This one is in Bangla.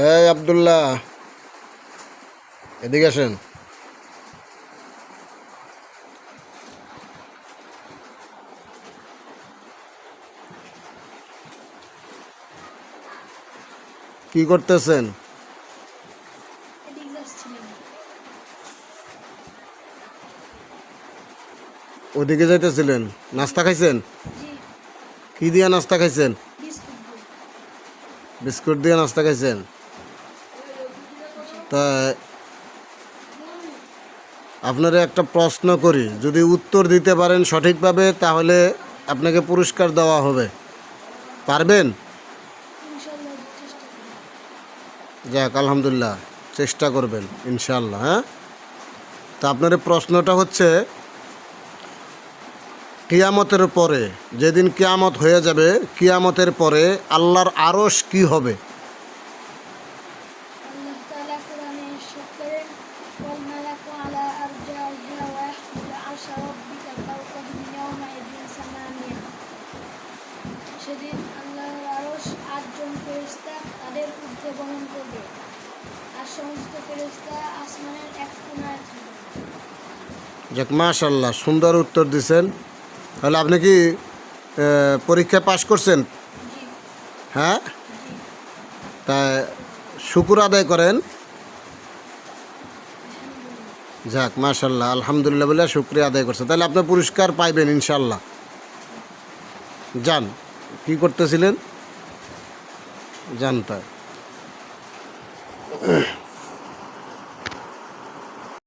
এই আব্দুল্লাহ, এদিকে আসেন। কি করতেছেন? ওদিকে যাইতেছিলেন? নাস্তা খাইছেন? কি দিয়ে নাস্তা খাইছেন? বিস্কুট দিয়ে নাস্তা খাইছেন? তা আপনারা একটা প্রশ্ন করি, যদি উত্তর দিতে পারেন সঠিকভাবে তাহলে আপনাকে পুরস্কার দেওয়া হবে। পারবেন? যাক, আলহামদুলিল্লাহ, চেষ্টা করবেন ইনশাআল্লাহ। হ্যাঁ, তা আপনার প্রশ্নটা হচ্ছে, কিয়ামতের পরে, যেদিন কিয়ামত হয়ে যাবে, কিয়ামতের পরে আল্লাহর আরশ কি হবে? সেদিন আল্লাহর আরশ ৮ জন ফেরেশতা তাদের ঊর্ধ্বে গমন করবে, আর সমস্ত ফেরেশতা আসমানের এক কোণায় থাকবে। যাক, মাশাআল্লাহ, সুন্দর উত্তর দিছেন। তাহলে আপনি কি পরীক্ষায় পাশ করছেন? জি। হ্যাঁ, তা শুকর আদায় করেন। যাক, মাশাআল্লাহ, আলহামদুলিল্লাহ বলে শুকরিয়া আদায় করছে। তাহলে আপনি পুরস্কার পাইবেন ইনশাআল্লাহ। যান, কি করতেছিলেন? যান তাই।